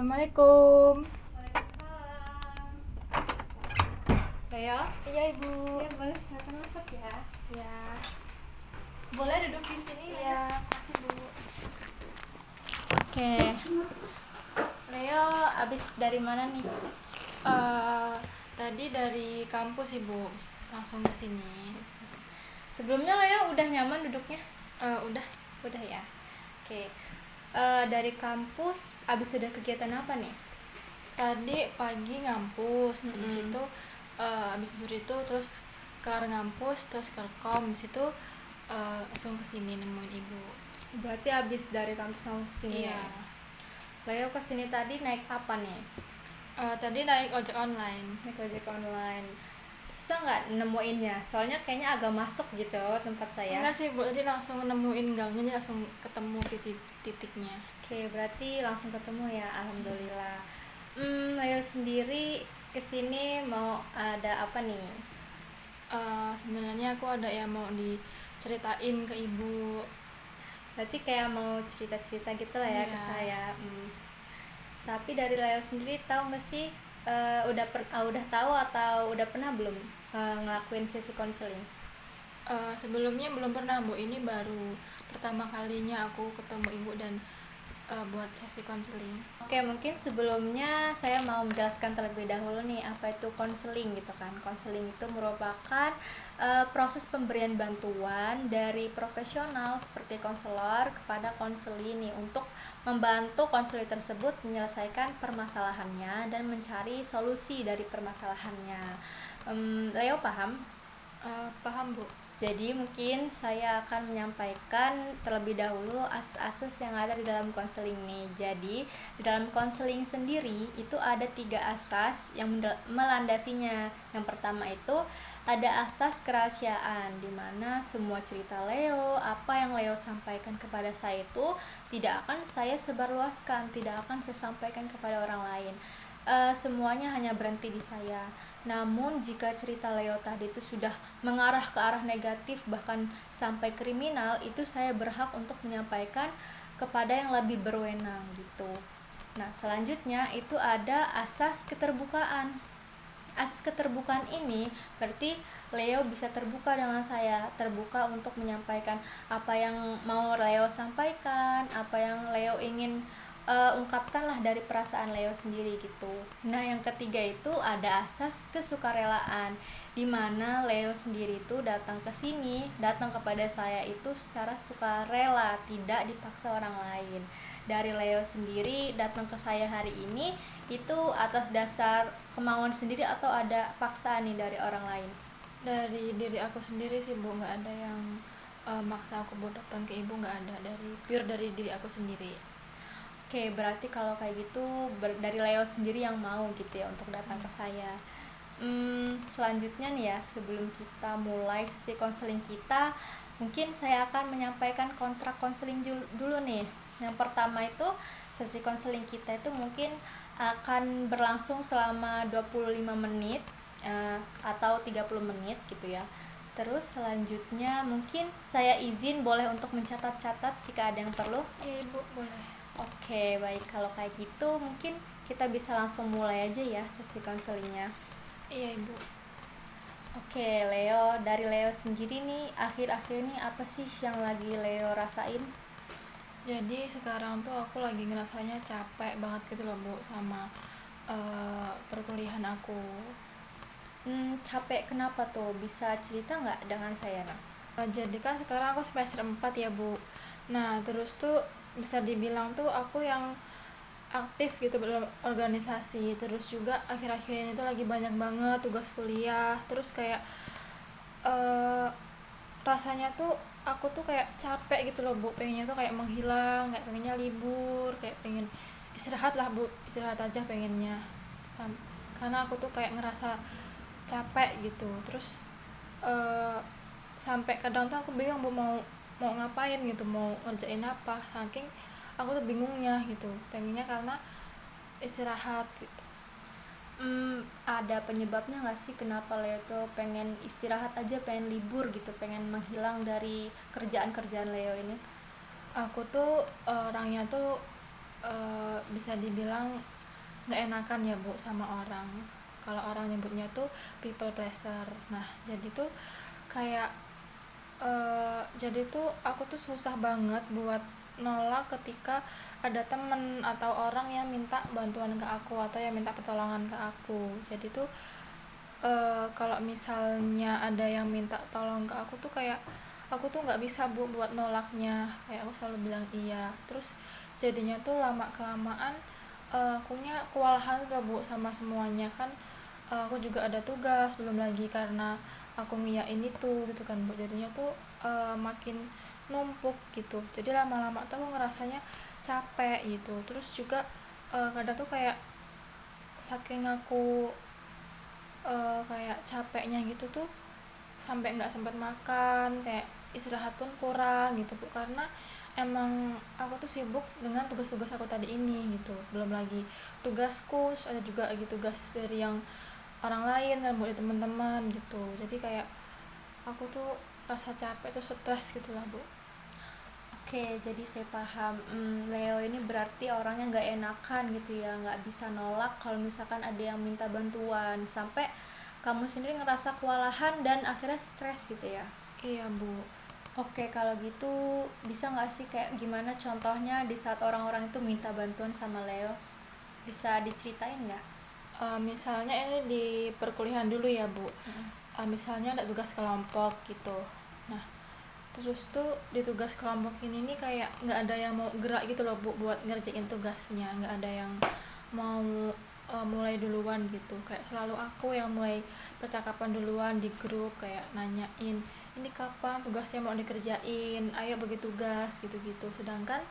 Assalamualaikum. Waalaikumsalam. Leo? Iya ibu. Ya boleh silakan masuk ya. Ya. Boleh duduk di sini Iya. ya. Makasih Bu. Oke. Leo abis dari mana nih? Tadi dari kampus Ibu, langsung ke sini. Sebelumnya Leo udah nyaman duduknya? Udah. Udah ya. Oke. Dari kampus abis ada kegiatan apa nih? Tadi pagi ngampus, habis Mm-mm. itu habis itu terus kelar ngampus, terus ke kom, habis itu langsung ke sini nemuin Ibu. Berarti abis dari kampus langsung kesini Iya. ya? Leo kesini tadi naik apa nih? Tadi naik ojek online. Naik ojek online. Susah nggak nemuinnya? Soalnya kayaknya agak masuk gitu tempat saya. Enggak sih Bu, tadi langsung nemuin gangnya, jadi langsung ketemu titiknya. Oke, berarti langsung ketemu ya, alhamdulillah. Leo sendiri kesini mau ada apa nih? Sebenarnya aku ada yang mau diceritain ke Ibu. Berarti kayak mau cerita-cerita gitu lah ya ke Iya. saya. Tapi dari Leo sendiri tahu nggak sih udah tahu atau udah pernah belum ngelakuin sesi konseling? Sebelumnya belum pernah Bu, ini baru pertama kalinya aku ketemu Ibu dan buat sesi konseling. Oke, mungkin sebelumnya saya mau menjelaskan terlebih dahulu nih apa itu konseling gitu kan. Konseling itu merupakan proses pemberian bantuan dari profesional seperti konselor kepada konseli nih untuk membantu konseli tersebut menyelesaikan permasalahannya dan mencari solusi dari permasalahannya. Leo paham? Paham Bu? Jadi mungkin saya akan menyampaikan terlebih dahulu asas-asas yang ada di dalam konseling nih. Jadi di dalam konseling sendiri itu ada 3 asas yang melandasinya. Yang pertama itu ada asas kerahasiaan, di mana semua cerita Leo, apa yang Leo sampaikan kepada saya itu tidak akan saya sebarluaskan, tidak akan saya sampaikan kepada orang lain. Semuanya hanya berhenti di saya. Namun jika cerita Leo tadi itu sudah mengarah ke arah negatif bahkan sampai kriminal, itu saya berhak untuk menyampaikan kepada yang lebih berwenang gitu. Nah, selanjutnya itu ada asas keterbukaan. Asas keterbukaan ini berarti Leo bisa terbuka dengan saya, terbuka untuk menyampaikan apa yang mau Leo sampaikan, apa yang Leo ingin ungkapkanlah dari perasaan Leo sendiri gitu. Nah, yang ketiga itu ada asas kesukarelaan, di mana Leo sendiri itu datang ke sini, datang kepada saya itu secara sukarela, tidak dipaksa orang lain. Dari Leo sendiri datang ke saya hari ini itu atas dasar kemauan sendiri atau ada paksaan nih dari orang lain? Dari diri aku sendiri sih Bu, nggak ada yang maksa aku buat datang ke Ibu, nggak ada, pure dari diri aku sendiri. Oke, berarti kalau kayak gitu dari Leo sendiri yang mau gitu ya untuk datang ke saya. Selanjutnya nih ya, sebelum kita mulai sesi konseling kita, mungkin saya akan menyampaikan kontrak konseling dulu nih. Yang pertama itu sesi konseling kita itu mungkin akan berlangsung selama 25 menit atau 30 menit gitu ya. Terus selanjutnya mungkin saya izin boleh untuk mencatat-catat jika ada yang perlu. Iya Ibu, boleh. Oke, baik. Kalau kayak gitu mungkin kita bisa langsung mulai aja ya sesi konselingnya. Iya Ibu. Oke, Leo, dari Leo sendiri nih, akhir-akhir ini apa sih yang lagi Leo rasain? Jadi sekarang tuh aku lagi ngerasanya capek banget gitu loh Bu sama perkuliahan aku. Capek kenapa tuh? Bisa cerita nggak dengan saya, Nak? Jadi kan sekarang aku semester 4 ya Bu. Nah terus tuh bisa dibilang tuh aku yang aktif gitu dalam organisasi. Terus juga akhir-akhir ini tuh lagi banyak banget tugas kuliah. Terus kayak rasanya tuh aku tuh kayak capek gitu loh Bu, pengennya tuh kayak menghilang, kayak pengennya libur, kayak pengen istirahat lah Bu, istirahat aja pengennya. Karena aku tuh kayak ngerasa capek gitu. Terus sampai kadang tuh aku bingung Bu mau ngapain gitu, mau ngerjain apa, saking aku tuh bingungnya gitu, pengennya karena istirahat gitu. Ada penyebabnya nggak sih kenapa Leo tuh pengen istirahat aja, pengen libur gitu, pengen menghilang dari kerjaan-kerjaan Leo ini? Aku tuh orangnya tuh bisa dibilang nggak enakan ya bu sama orang. Kalau orang nyebutnya tuh people pleaser. Nah jadi tuh kayak jadi tuh aku tuh susah banget buat nolak ketika ada temen atau orang yang minta bantuan ke aku atau yang minta pertolongan ke aku. Jadi tuh kalau misalnya ada yang minta tolong ke aku tuh kayak aku tuh nggak bisa bu buat nolaknya, kayak aku selalu bilang iya. Terus jadinya tuh lama kelamaan akunya kewalahan tuh bu sama semuanya kan. Aku juga ada tugas belum lagi karena aku ngiyain itu gitu kan bu, jadinya tuh makin numpuk gitu. Jadi lama-lama tuh aku ngerasanya capek gitu. Terus juga kadang tuh kayak saking aku kayak capeknya gitu tuh sampai nggak sempat makan, kayak istirahat pun kurang gitu bu, karena emang aku tuh sibuk dengan tugas-tugas aku tadi ini gitu. Belum lagi tugasku, terus ada juga lagi tugas dari yang orang lain dan buat teman-teman gitu. Jadi kayak aku tuh rasa capek tuh stres gitu lah bu. Oke, jadi saya paham. Leo ini berarti orangnya nggak enakan gitu ya, nggak bisa nolak kalau misalkan ada yang minta bantuan, sampai kamu sendiri ngerasa kewalahan dan akhirnya stres gitu ya. Iya bu. Oke, kalau gitu bisa nggak sih kayak gimana contohnya di saat orang-orang itu minta bantuan sama Leo? Bisa diceritain nggak? Misalnya ini di perkuliahan dulu ya bu. Misalnya ada tugas kelompok gitu. Nah terus tuh di tugas kelompok ini nih kayak nggak ada yang mau gerak gitu loh bu buat ngerjain tugasnya, nggak ada yang mau mulai duluan gitu. Kayak selalu aku yang mulai percakapan duluan di grup, kayak nanyain ini kapan tugasnya mau dikerjain, ayo bagi tugas gitu-gitu. Sedangkan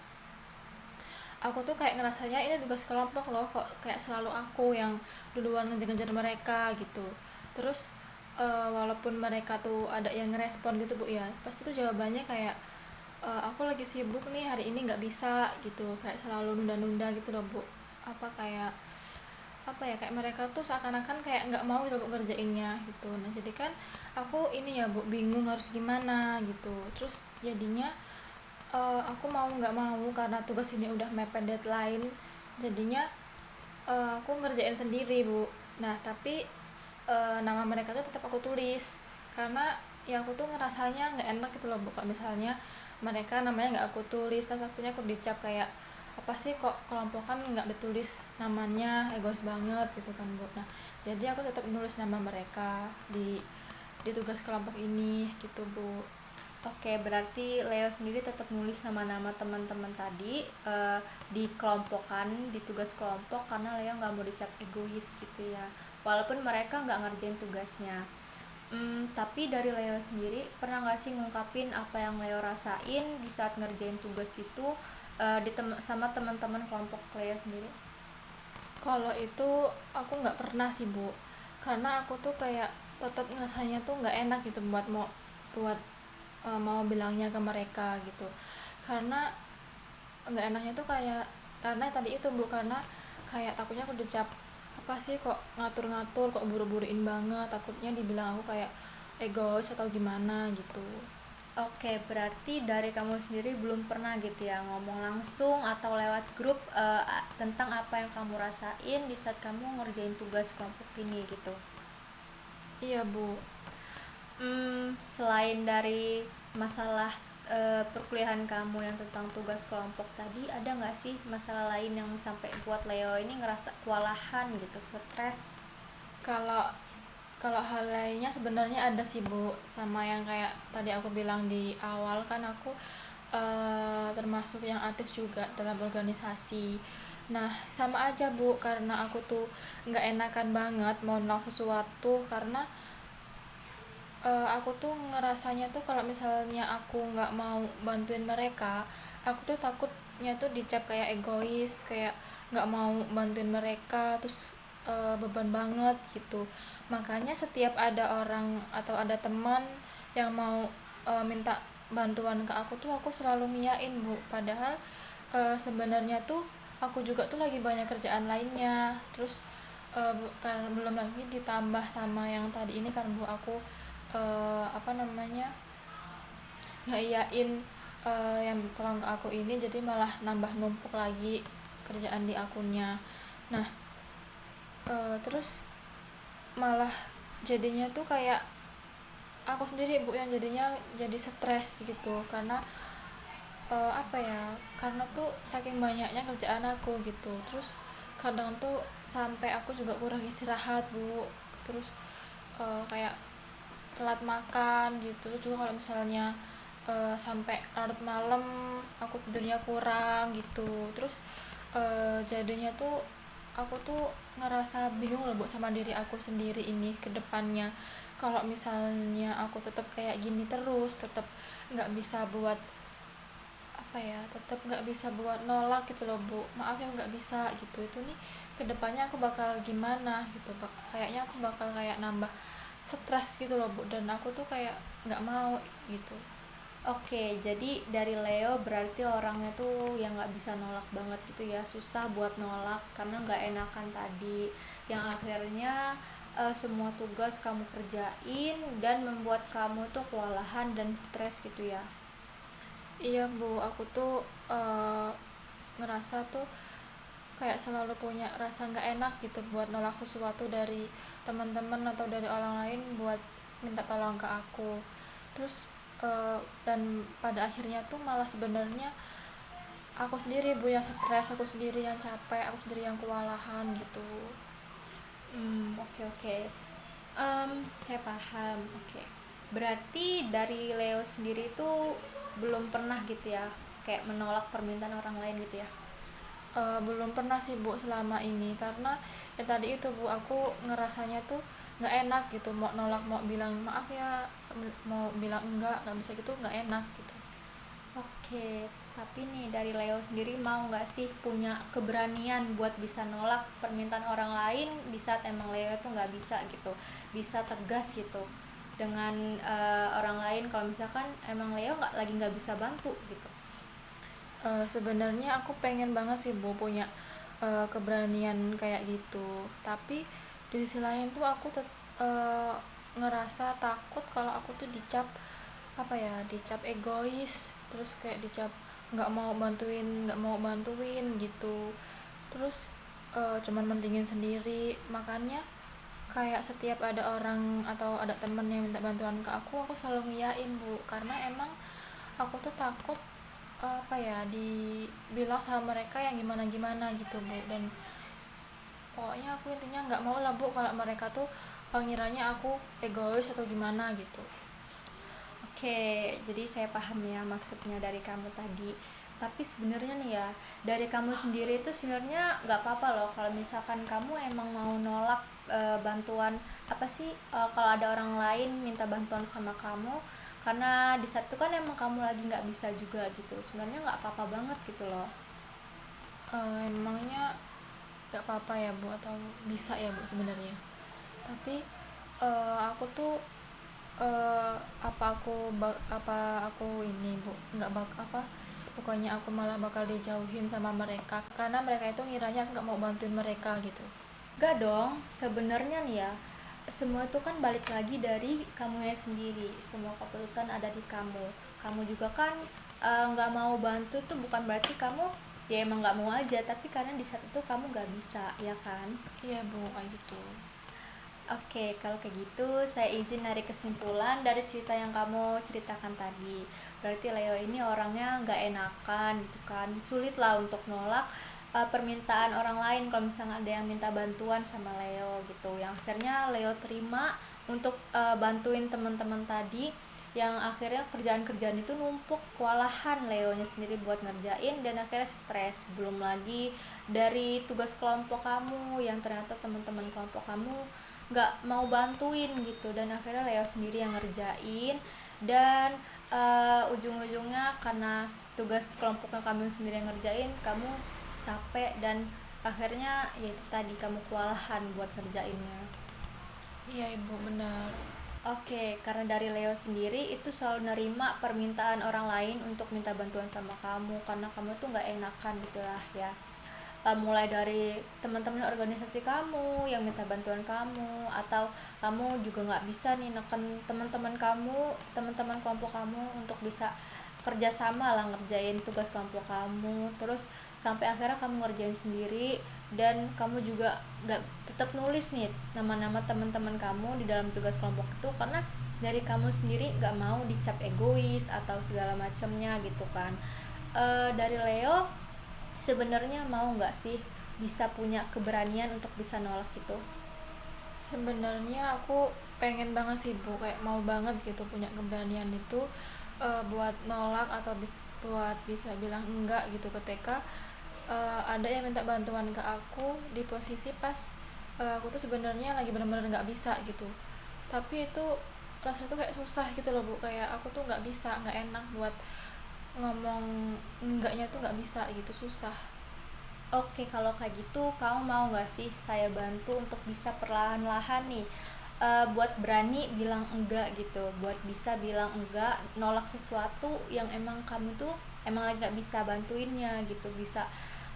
aku tuh kayak ngerasanya ini tugas kelompok loh, kok kayak selalu aku yang duluan ngejar-ngejar mereka gitu. Terus walaupun mereka tuh ada yang ngerespon gitu bu ya, pasti tuh jawabannya kayak aku lagi sibuk nih hari ini nggak bisa gitu, kayak selalu nunda-nunda gitu loh bu. Apa kayak apa ya, kayak mereka tuh seakan-akan kayak nggak mau gitu bu ngerjainnya gitu. Nah jadi kan aku ini ya bu bingung harus gimana gitu. Terus jadinya aku mau nggak mau karena tugas ini udah mepet deadline, jadinya aku ngerjain sendiri bu. Nah tapi nama mereka tuh tetap aku tulis, karena ya aku tuh ngerasanya nggak enak gitu loh bu kalau misalnya mereka namanya nggak aku tulis, terus aku dicap kayak apa sih kok kelompokan nggak ditulis namanya, egois banget gitu kan bu. Nah jadi aku tetap nulis nama mereka di tugas kelompok ini gitu bu. Oke, berarti Leo sendiri tetap nulis nama-nama teman-teman tadi di kelompokan, di tugas kelompok karena Leo nggak mau dicap egois gitu ya. Walaupun mereka nggak ngerjain tugasnya. Tapi dari Leo sendiri pernah nggak sih ngungkapin apa yang Leo rasain di saat ngerjain tugas itu sama teman-teman kelompok Leo sendiri? Kalau itu aku nggak pernah sih bu, karena aku tuh kayak tetap ngerasanya tuh nggak enak gitu buat mau bilangnya ke mereka gitu. Karena nggak enaknya tuh kayak karena tadi itu bu, karena kayak takutnya aku dicap apa sih kok ngatur-ngatur, kok buru-buruin banget, takutnya dibilang aku kayak egois atau gimana gitu. Oke, berarti dari kamu sendiri belum pernah gitu ya ngomong langsung atau lewat grup tentang apa yang kamu rasain di saat kamu ngerjain tugas kelompok ini gitu. Iya bu. Selain dari masalah perkuliahan kamu yang tentang tugas kelompok tadi, ada nggak sih masalah lain yang sampai buat Leo ini ngerasa kewalahan gitu, stres? Kalau kalau hal lainnya sebenarnya ada sih bu, sama yang kayak tadi aku bilang di awal kan aku termasuk yang aktif juga dalam organisasi. Nah sama aja bu, karena aku tuh nggak enakan banget mau nolak sesuatu, karena aku tuh ngerasanya tuh kalau misalnya aku nggak mau bantuin mereka, aku tuh takutnya tuh dicap kayak egois, kayak nggak mau bantuin mereka, terus beban banget gitu. Makanya setiap ada orang atau ada teman yang mau minta bantuan ke aku selalu ngiyain bu, padahal sebenarnya tuh aku juga tuh lagi banyak kerjaan lainnya. Terus karena belum lagi ditambah sama yang tadi ini kan bu, aku apa namanya nggak iyain yang tolong ke aku ini, jadi malah nambah numpuk lagi kerjaan di akunnya. Nah, terus malah jadinya tuh kayak aku sendiri bu yang jadinya jadi stres gitu, karena apa ya, karena tuh saking banyaknya kerjaan aku gitu. Terus kadang tuh sampai aku juga kurang istirahat bu, terus kayak telat makan gitu. Terus juga kalau misalnya sampai larut malam aku tidurnya kurang gitu. Terus jadinya tuh aku tuh ngerasa bingung loh bu sama diri aku sendiri ini ke depannya. Kalau misalnya aku tetap kayak gini terus, tetap nggak bisa buat apa ya, tetap nggak bisa buat nolak gitu loh bu, maaf ya nggak bisa gitu. Itu nih kedepannya aku bakal gimana gitu, kayaknya aku bakal kayak nambah stres gitu loh bu, dan aku tuh kayak nggak mau gitu. Oke, jadi dari Leo berarti orangnya tuh yang nggak bisa nolak banget gitu ya, susah buat nolak karena nggak enakan tadi, yang akhirnya semua tugas kamu kerjain dan membuat kamu tuh kewalahan dan stres gitu ya. Iya bu, aku tuh ngerasa tuh kayak selalu punya rasa nggak enak gitu buat nolak sesuatu dari teman-teman atau dari orang lain buat minta tolong ke aku. Terus dan pada akhirnya tuh malah sebenarnya aku sendiri bu yang stres, aku sendiri yang capek, aku sendiri yang kewalahan gitu. Oke oke. Saya paham. Oke. Berarti dari Leo sendiri itu belum pernah gitu ya, kayak menolak permintaan orang lain gitu ya. Belum pernah sih bu selama ini, karena ya tadi itu bu, aku ngerasanya tuh nggak enak gitu, mau nolak, mau bilang maaf ya, mau bilang enggak, nggak bisa gitu, nggak enak gitu. Oke, tapi nih dari Leo sendiri mau nggak sih punya keberanian buat bisa nolak permintaan orang lain di saat emang Leo tuh nggak bisa gitu, bisa tegas gitu dengan orang lain kalau misalkan emang Leo nggak bisa bantu gitu. Sebenarnya aku pengen banget sih bu punya keberanian kayak gitu, tapi di sisi lain tuh aku eh, ngerasa takut kalau aku tuh dicap apa ya, dicap egois, terus kayak dicap nggak mau bantuin gitu. Terus cuman mentingin sendiri, makanya kayak setiap ada orang atau ada temen yang minta bantuan ke aku selalu ngiyain bu, karena emang aku tuh takut apa ya, dibilang sama mereka yang gimana gimana gitu bu. Dan pokoknya aku intinya nggak mau lah bu kalau mereka tuh ngiranya aku egois atau gimana gitu. Oke, jadi saya paham ya maksudnya dari kamu tadi. Tapi sebenarnya nih ya, dari kamu sendiri itu sebenarnya nggak apa-apa loh kalau misalkan kamu emang mau nolak bantuan apa sih kalau ada orang lain minta bantuan sama kamu karena di saat itu kan emang kamu lagi nggak bisa juga gitu. Sebenarnya nggak apa-apa banget gitu loh. Emangnya nggak apa-apa ya bu, atau bisa ya bu sebenarnya? Tapi aku tuh apa aku ini bu nggak apa, pokoknya aku malah bakal dijauhin sama mereka karena mereka itu ngiranya aku nggak mau bantuin mereka gitu. Gak dong, sebenarnya nih ya, semua itu kan balik lagi dari kamunya sendiri. Semua keputusan ada di kamu. Kamu juga kan nggak mau bantu tuh bukan berarti kamu ya emang nggak mau aja, tapi karena di saat itu kamu nggak bisa, ya kan? Iya bu, kayak gitu. Oke, kalau kayak gitu saya izin dari kesimpulan dari cerita yang kamu ceritakan tadi. Berarti Leo ini orangnya nggak enakan gitu kan. Sulit lah untuk nolak permintaan orang lain kalau misalnya ada yang minta bantuan sama Leo gitu. Yang akhirnya Leo terima untuk bantuin teman-teman tadi yang akhirnya kerjaan-kerjaan itu numpuk, kewalahan Leonya sendiri buat ngerjain dan akhirnya stres. Belum lagi dari tugas kelompok kamu yang ternyata teman-teman kelompok kamu nggak mau bantuin gitu dan akhirnya Leo sendiri yang ngerjain dan ujung-ujungnya karena tugas kelompoknya kamu sendiri yang ngerjain kamu capek dan akhirnya ya itu tadi kamu kewalahan buat ngerjainnya. Iya ibu, benar. Oke, karena dari Leo sendiri itu selalu nerima permintaan orang lain untuk minta bantuan sama kamu karena kamu tuh nggak enakan gitulah ya. Mulai dari teman-teman organisasi kamu yang minta bantuan kamu atau kamu juga nggak bisa nih neken teman-teman kamu, teman-teman kelompok kamu untuk bisa kerjasama lah ngerjain tugas kelompok kamu. Terus sampai akhirnya kamu ngerjain sendiri, dan kamu juga nggak tetap nulis nih nama-nama teman-teman kamu di dalam tugas kelompok itu, karena dari kamu sendiri nggak mau dicap egois atau segala macamnya gitu kan. Dari Leo, sebenarnya mau nggak sih bisa punya keberanian untuk bisa nolak gitu? Sebenarnya aku pengen banget sih Bu, kayak mau banget gitu punya keberanian itu, buat nolak atau buat bisa bilang enggak gitu ketika ada yang minta bantuan ke aku di posisi pas aku tuh sebenarnya lagi benar-benar nggak bisa gitu. Tapi itu rasanya tuh kayak susah gitu loh Bu, kayak aku tuh nggak bisa, nggak enak buat ngomong enggaknya tuh nggak bisa gitu, susah. Oke, kalau kayak gitu, kamu mau nggak sih saya bantu untuk bisa perlahan-lahan nih, buat berani bilang enggak gitu, buat bisa bilang enggak, nolak sesuatu yang emang kamu tuh emang lagi nggak bisa bantuinnya gitu,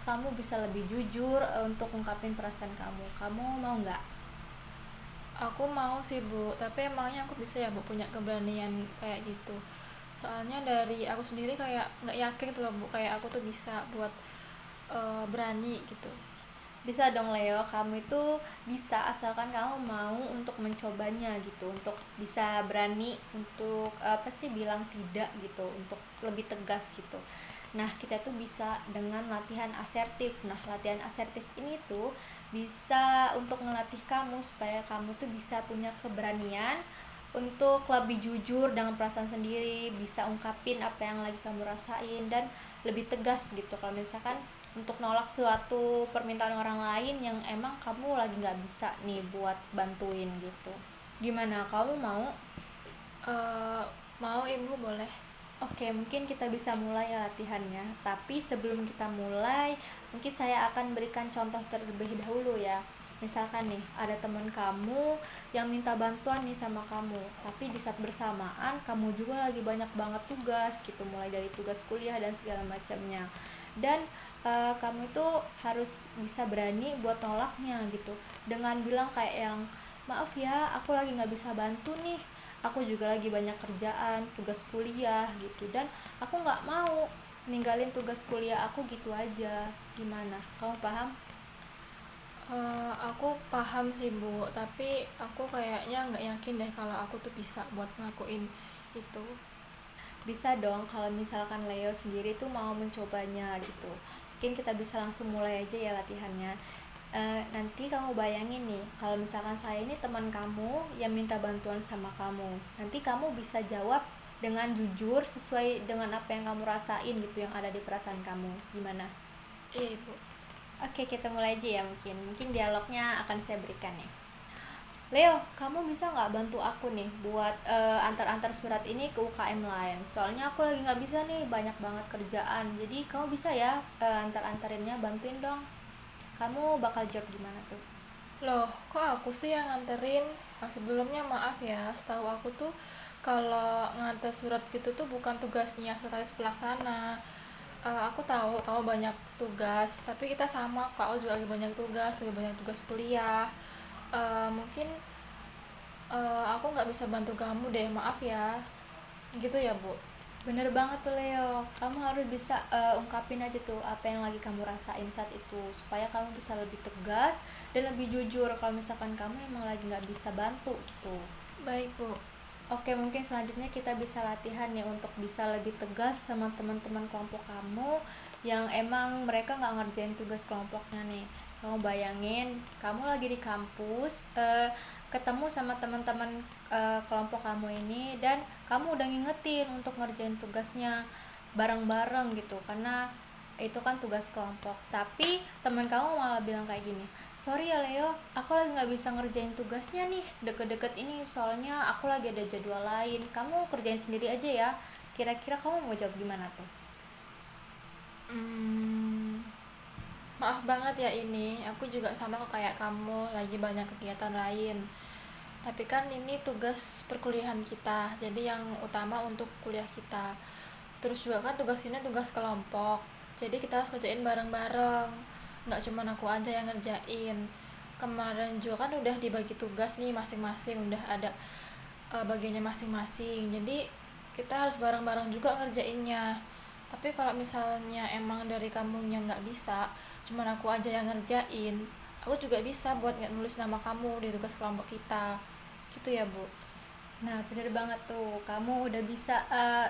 kamu bisa lebih jujur untuk ungkapin perasaan kamu. Kamu mau nggak? Aku mau sih Bu, tapi emangnya aku bisa ya Bu punya keberanian kayak gitu? Soalnya dari aku sendiri kayak nggak yakin tuh loh Bu, kayak aku tuh bisa buat berani gitu. Bisa dong Leo, kamu itu bisa asalkan kamu mau untuk mencobanya gitu, untuk bisa berani untuk apa sih bilang tidak gitu, untuk lebih tegas gitu. Nah, kita tuh bisa dengan latihan asertif. Nah, latihan asertif ini tuh bisa untuk melatih kamu supaya kamu tuh bisa punya keberanian untuk lebih jujur dengan perasaan sendiri, bisa ungkapin apa yang lagi kamu rasain, dan lebih tegas gitu kalau misalkan untuk nolak suatu permintaan orang lain yang emang kamu lagi nggak bisa nih buat bantuin gitu. Gimana, kamu mau? Eh, Mau Ibu, boleh? Oke, mungkin kita bisa mulai ya latihannya. Tapi sebelum kita mulai, mungkin saya akan berikan contoh terlebih dahulu ya. Misalkan nih, ada teman kamu yang minta bantuan nih sama kamu, tapi di saat bersamaan kamu juga lagi banyak banget tugas gitu, mulai dari tugas kuliah dan segala macamnya. Dan kamu itu harus bisa berani buat nolaknya gitu, dengan bilang kayak yang, maaf ya, aku lagi nggak bisa bantu nih, aku juga lagi banyak kerjaan, tugas kuliah gitu, dan aku nggak mau ninggalin tugas kuliah aku gitu aja. Gimana, kamu paham? Aku paham sih Bu, tapi aku kayaknya nggak yakin deh kalau aku tuh bisa buat ngelakuin itu. Bisa dong, kalau misalkan Leo sendiri tuh mau mencobanya gitu. Mungkin kita bisa langsung mulai aja ya latihannya. Nanti kamu bayangin nih, kalau misalkan saya ini teman kamu yang minta bantuan sama kamu, nanti kamu bisa jawab dengan jujur sesuai dengan apa yang kamu rasain gitu, yang ada di perasaan kamu. Gimana? Iya Ibu. Oke, kita mulai aja ya. Mungkin dialognya akan saya berikan ya. Leo, kamu bisa nggak bantu aku nih buat antar-antar surat ini ke UKM lain? Soalnya aku lagi nggak bisa nih, banyak banget kerjaan. Jadi kamu bisa ya antar-antarinnya, bantuin dong. Kamu bakal jawab gimana tuh? Loh, kok aku sih yang nganterin? Sebelumnya maaf ya, setahu aku tuh kalau nganter surat gitu tuh bukan tugasnya sekretaris pelaksana. Aku tahu kamu banyak tugas, tapi kita sama kak, aku juga lagi banyak tugas kuliah. Mungkin aku nggak bisa bantu kamu deh, maaf ya. Gitu ya Bu. Bener banget tuh Leo, kamu harus bisa ungkapin aja tuh apa yang lagi kamu rasain saat itu, supaya kamu bisa lebih tegas dan lebih jujur kalau misalkan kamu emang lagi nggak bisa bantu gitu. Baik Bu. Oke, mungkin selanjutnya kita bisa latihan ya untuk bisa lebih tegas sama teman-teman kelompok kamu yang emang mereka nggak ngerjain tugas kelompoknya nih. Kamu bayangin, kamu lagi di kampus, ketemu sama teman-teman kelompok kamu ini, dan kamu udah ngingetin untuk ngerjain tugasnya bareng-bareng gitu, karena itu kan tugas kelompok. Tapi teman kamu malah bilang kayak gini, sorry ya Leo, aku lagi nggak bisa ngerjain tugasnya nih deket-deket ini, soalnya aku lagi ada jadwal lain, kamu kerjain sendiri aja ya. Kira-kira kamu mau jawab gimana tuh? Hmm, Maaf banget ya ini, aku juga sama kok kayak kamu, lagi banyak kegiatan lain. Tapi kan ini tugas perkuliahan kita, jadi yang utama untuk kuliah kita. Terus juga kan tugas ini tugas kelompok, jadi kita harus kerjain bareng-bareng. Nggak cuma aku aja yang ngerjain. Kemarin juga kan udah dibagi tugas nih masing-masing, udah ada bagiannya masing-masing. Jadi kita harus bareng-bareng juga ngerjainnya. Tapi kalau misalnya emang dari kamunya nggak bisa, cuman aku aja yang ngerjain, aku juga bisa buat nggak nulis nama kamu di tugas kelompok kita. Gitu ya, Bu. Nah, bener banget tuh. Kamu udah bisa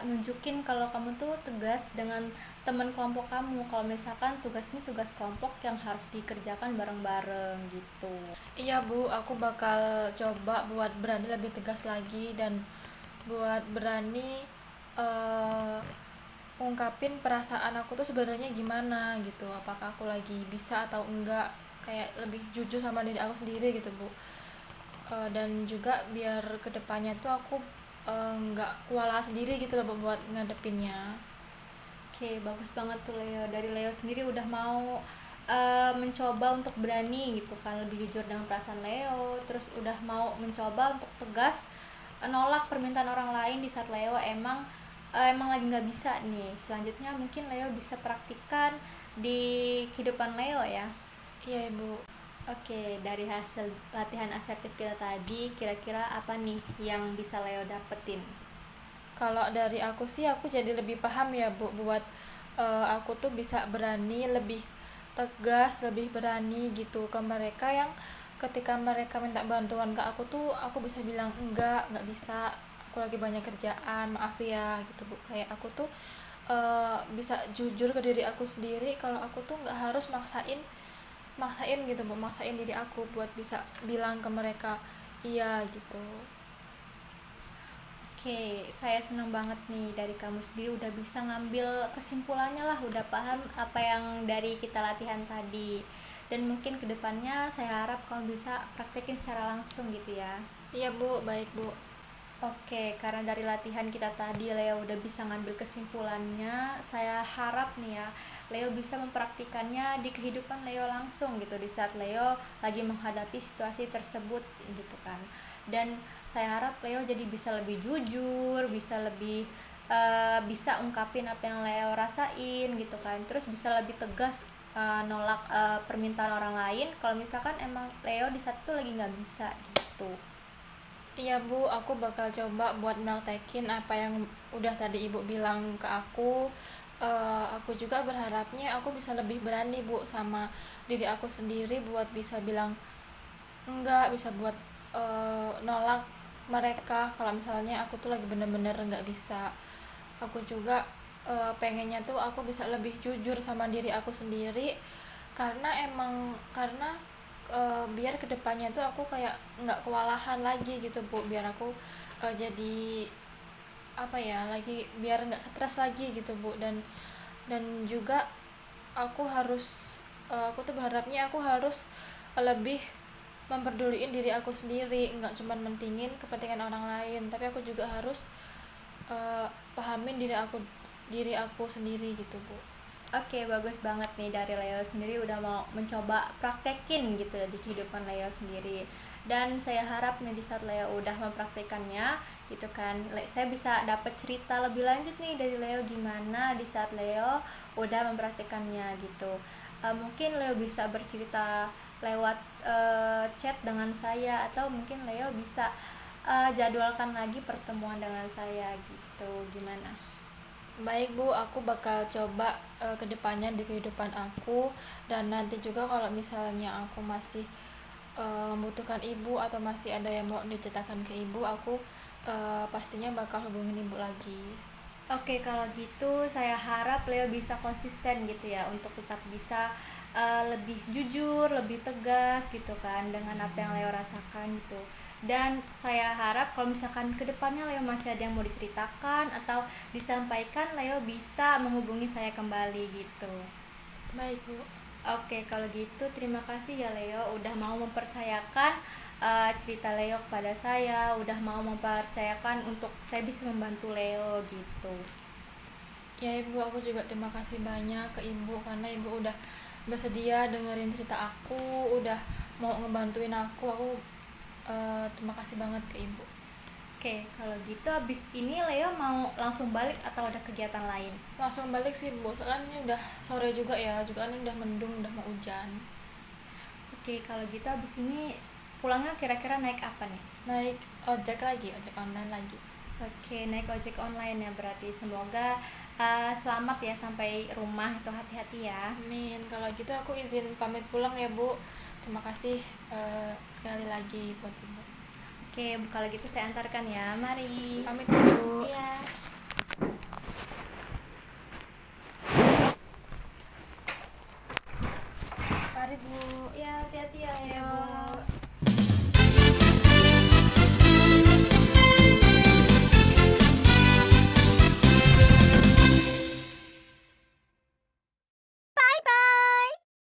nunjukin kalau kamu tuh tegas dengan teman kelompok kamu. Kalau misalkan tugas ini tugas kelompok yang harus dikerjakan bareng-bareng gitu. Iya, Bu, aku bakal coba buat berani lebih tegas lagi dan buat berani eh ungkapin perasaan aku tuh sebenarnya gimana gitu. Apakah aku lagi bisa atau enggak, kayak lebih jujur sama diri aku sendiri gitu, Bu. Dan juga biar kedepannya tuh aku nggak kewalahan sendiri gitu loh, Bu, buat ngadepinnya. Oke, bagus banget tuh Leo. Dari Leo sendiri udah mau mencoba untuk berani gitu kan, lebih jujur dengan perasaan Leo. Terus udah mau mencoba untuk tegas nolak permintaan orang lain di saat Leo emang lagi nggak bisa nih. Selanjutnya mungkin Leo bisa praktikkan di kehidupan Leo ya. Iya, Ibu. Oke, dari hasil latihan asertif kita tadi, kira-kira apa nih yang bisa Leo dapetin? Kalau dari aku sih aku jadi lebih paham ya, Bu, buat aku tuh bisa berani lebih tegas, lebih berani gitu ke mereka yang ketika mereka minta bantuan ke aku tuh aku bisa bilang enggak bisa, aku lagi banyak kerjaan, maaf ya gitu, Bu. Kayak aku tuh bisa jujur ke diri aku sendiri kalau aku tuh nggak harus maksain maksain gitu, Bu, maksain diri aku buat bisa bilang ke mereka iya gitu. Oke, saya senang banget nih dari kamu sendiri udah bisa ngambil kesimpulannya lah, udah paham apa yang dari kita latihan tadi. Dan mungkin kedepannya saya harap kamu bisa praktekin secara langsung gitu ya. Iya, Bu, baik, Bu. Oke, karena dari latihan kita tadi Leo udah bisa ngambil kesimpulannya, saya harap nih ya, Leo bisa mempraktikannya di kehidupan Leo langsung gitu, di saat Leo lagi menghadapi situasi tersebut gitu kan. Dan saya harap Leo jadi bisa lebih jujur, bisa lebih bisa ungkapin apa yang Leo rasain gitu kan. Terus bisa lebih tegas nolak permintaan orang lain kalau misalkan emang Leo di saat itu lagi nggak bisa gitu. Iya, Bu, aku bakal coba buat praktekin apa yang udah tadi Ibu bilang ke aku. Aku juga berharapnya aku bisa lebih berani, Bu, sama diri aku sendiri buat bisa bilang enggak, bisa buat nolak mereka kalau misalnya aku tuh lagi bener-bener nggak bisa. Aku juga pengennya tuh aku bisa lebih jujur sama diri aku sendiri, karena biar kedepannya tuh aku kayak nggak kewalahan lagi gitu, Bu, biar aku jadi apa ya lagi, biar nggak stres lagi gitu, Bu. Dan juga aku tuh berharapnya aku harus lebih memperduliin diri aku sendiri, nggak cuman mentingin kepentingan orang lain, tapi aku juga harus eh, pahamin diri aku sendiri gitu, Bu. Oke, bagus banget nih dari Leo sendiri udah mau mencoba praktekin gitu ya di kehidupan Leo sendiri. Dan saya harap nih di saat Leo udah mempraktekannya gitu kan, saya bisa dapat cerita lebih lanjut nih dari Leo gimana di saat Leo udah mempraktekannya gitu. Mungkin Leo bisa bercerita lewat chat dengan saya atau mungkin Leo bisa jadwalkan lagi pertemuan dengan saya gitu. Gimana? Baik, Bu, aku bakal coba kedepannya di kehidupan aku, dan nanti juga kalau misalnya aku masih membutuhkan Ibu atau masih ada yang mau diceritakan ke Ibu, aku pastinya bakal hubungin Ibu lagi. Oke, kalau gitu saya harap Leo bisa konsisten gitu ya untuk tetap bisa lebih jujur, lebih tegas gitu kan dengan apa yang Leo rasakan gitu. Dan saya harap kalau misalkan kedepannya Leo masih ada yang mau diceritakan atau disampaikan, Leo bisa menghubungi saya kembali gitu. Baik, Bu. Oke, kalau gitu terima kasih ya Leo udah mau mempercayakan cerita Leo kepada saya, udah mau mempercayakan untuk saya bisa membantu Leo gitu. Ya, Ibu, aku juga terima kasih banyak ke Ibu karena Ibu udah bersedia dengerin cerita aku, udah mau ngebantuin aku. Aku terima kasih banget ke Ibu. Oke, kalau gitu abis ini Leo mau langsung balik atau ada kegiatan lain? Langsung balik sih, Bu, kan ini udah sore juga ya, juga kan ini udah mendung, udah mau hujan. Oke, kalau gitu abis ini pulangnya kira-kira naik apa nih? Naik ojek lagi, ojek online lagi. Oke, naik ojek online ya berarti. Semoga selamat ya sampai rumah, itu hati-hati ya. Amin. Kalau gitu aku izin pamit pulang ya Bu. Terima kasih sekali lagi buat Ibu. Oke, kalau gitu saya antarkan ya, mari. Pamit ya Bu. Iya. Mari Bu. Ya, hati-hati ya, Ya. Bu.